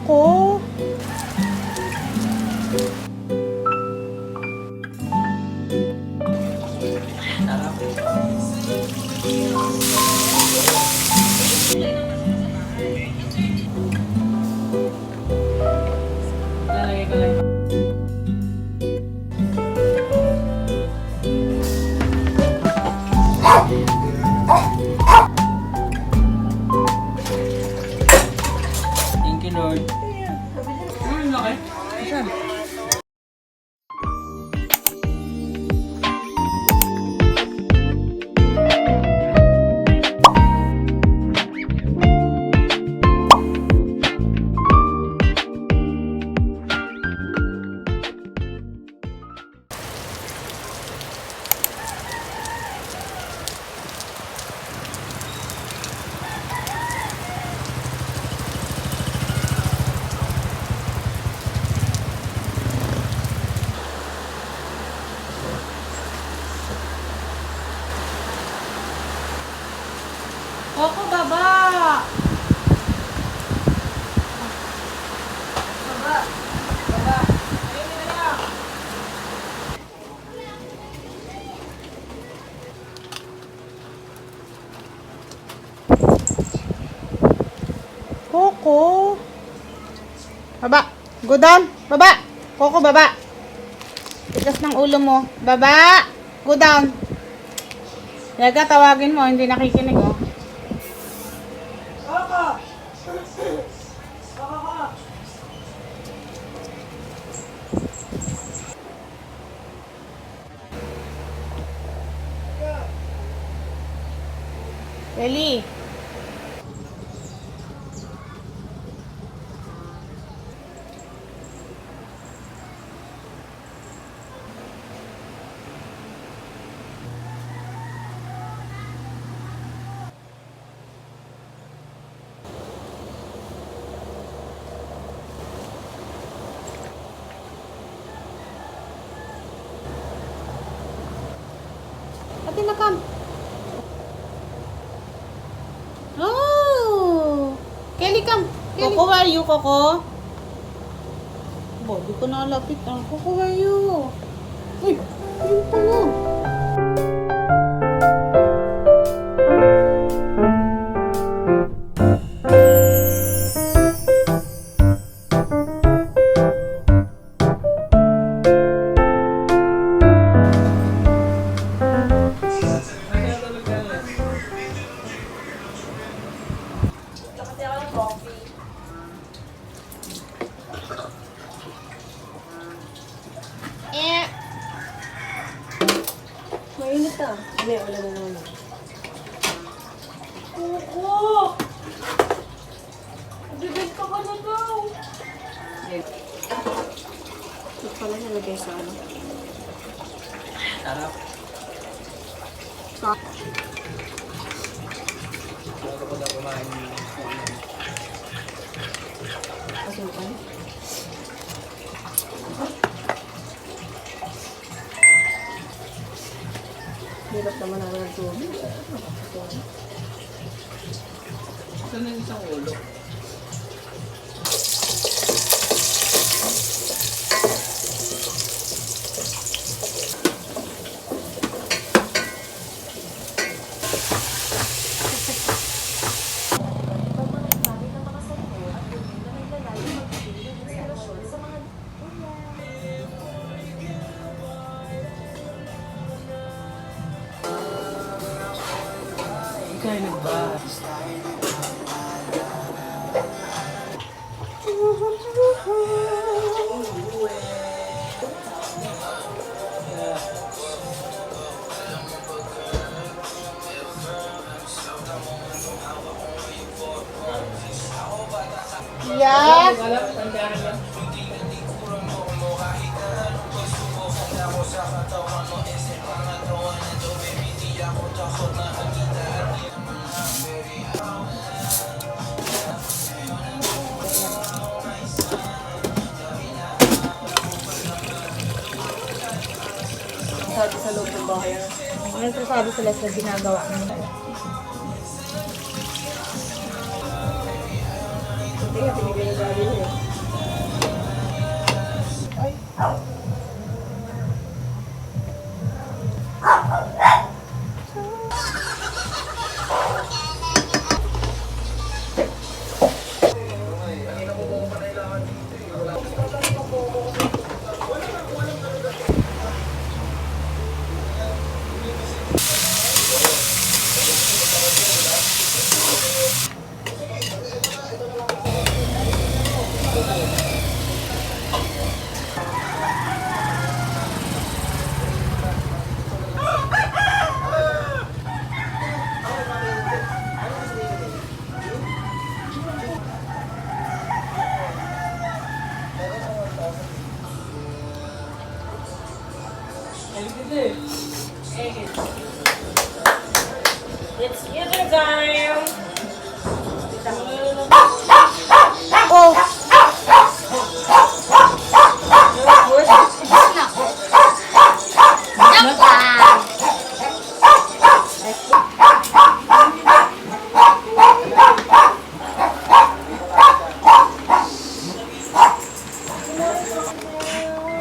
Coco. Lalagay ko lang. Thank you, Lord. Okay. Saan? Coco, baba! Baba! Baba! Ayun na lang! Coco! Baba! Go down! Baba! Coco, baba! Tigas ng ulo mo. Baba! Go down! Yaga, tawagin mo. Hindi nakikinig, oh. Eli. Ate na kam. Oh! Kelly, come. Kelly. Coco, where are you, Coco? Bo, di ko nalapit. Coco, where are you? Uy, ayun pala. Mainit ah. Hindi, wala na naman. Coco! Bibig ka ba na daw? Ito pala nalagay sa ano. Sarap. Bago ko daw kumain ng Asukan. Hirap naman ako ng tubig. Saan yung isang ulo? Kind of bad. Yeah. Sabi sa loob ng bahay. Nagsasabi sila sa ginagawa nila. Hindi nga, tinigil na gabi niya. It's dinner time! Oh!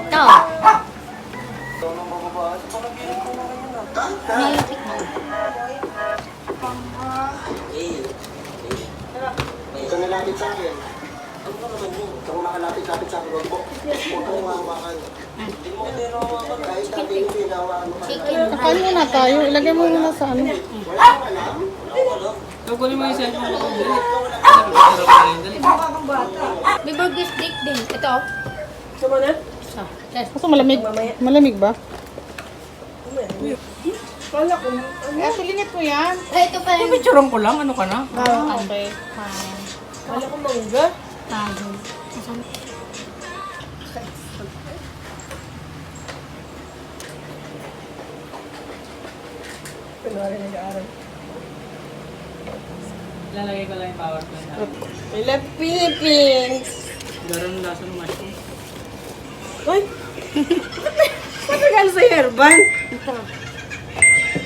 Ito. Malapit na. Ikaw nalapit sa akin. Ano ka naman yun? Ikaw makalapit-lapit sa akin. Huwag kang hawakan. Kahit dati yung hinawakan mo. Chicken. Kakain muna tayo. Ilagay mo muna sa ano. Wala kang alam? Kukunin mo yung cellphone ko. Dali. May burger steak din. Ito. Gusto mo na? So, yes. Kaso malamig. Malamig ba? Kala ko, Eh, sulinit mo yan. Ay, ito pa rin. Picturean ko lang. Ano ka na? Okay. kala ko mangga. Tago. Asan? Kunwari nag-aaral. Lalagay ko lang yung power plan. I love Philippines! Garon ng lasa ng mushroom. Uy! Matagal sa herban!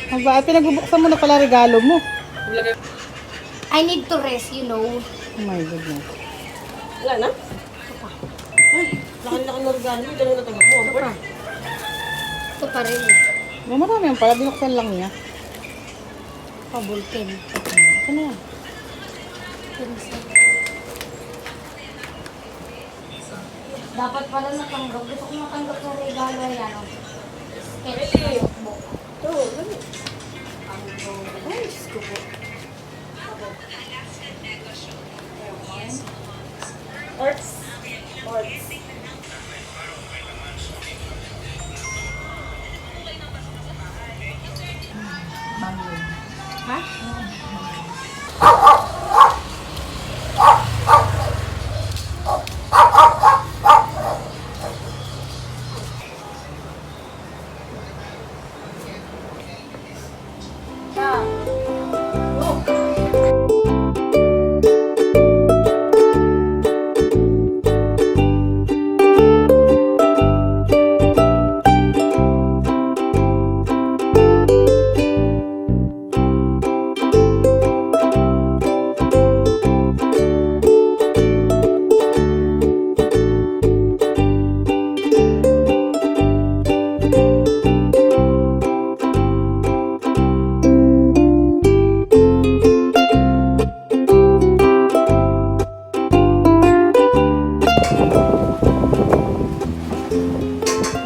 Aba, pinagbubuksan mo na pala regalo mo. Ilagay I need to rest, you know. Oh my goodness. Wala na? Ay, laki-laki ng regalo mo. Dalawa na tanggap mo. Ano pa? Ito pa rin. Oh, marami yan pala. Binuksan lang niya. Pabulkin. Ano yan? Dapat pala natanggap. Gusto ko matanggap ng regalo yan. Oh. Sketch na Pwede. notebook. Ito, dali. Ay, Diyos ko po. Arts. Arts. Ha?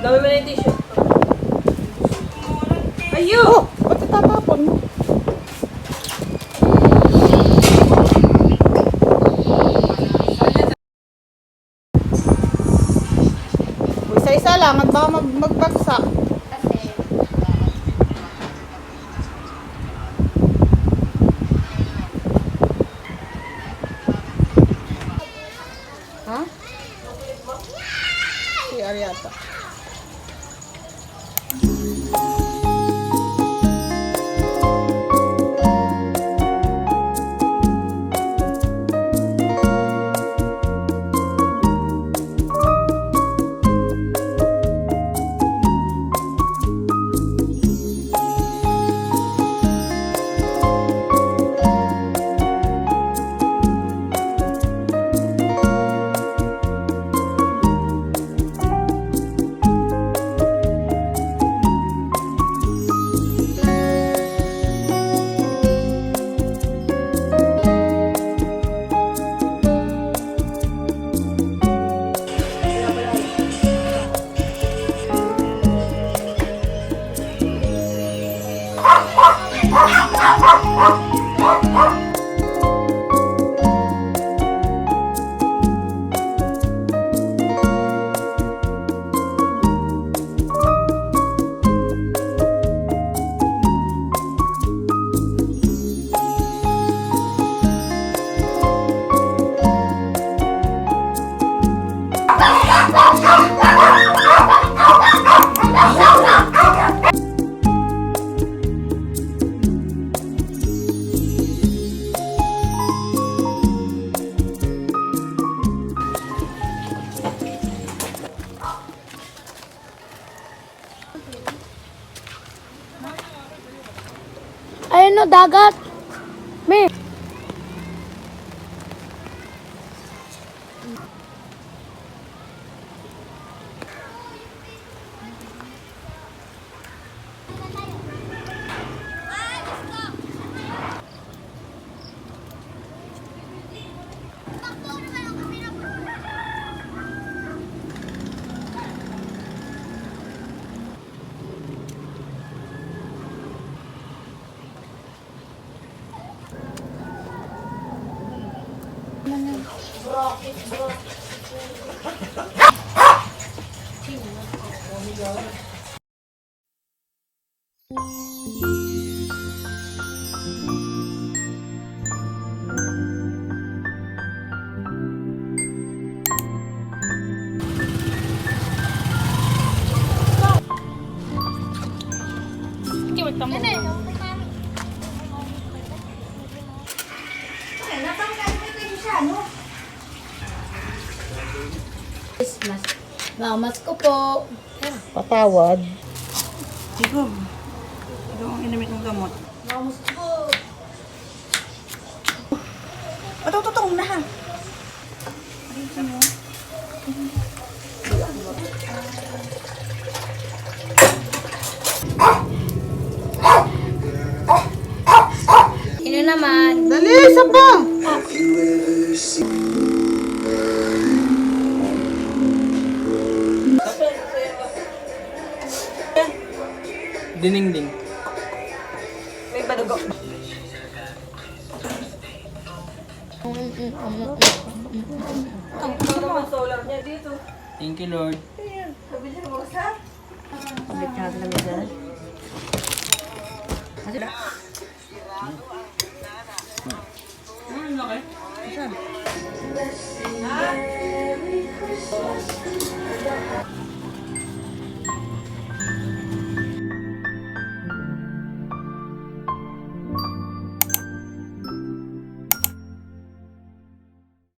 Dami mo na yung tissue. Ayo! Oh! Ba't itatapon mo? Isa-isa lang at baka magbagsak. Kasi, Ha? Si Ariata. Ayun o, dagat. Me. Christmas. Mamas ko po. Patawad. Siguro. Ito ang inamit ng gamot. Mamas ko po. Patututong na ha. Sino naman? Dali, isa pa. Dinding-ding. May badugo. Ang naman solar niya dito. Thank you, Lord. Kabili mo sa? Kabili ka na dyan.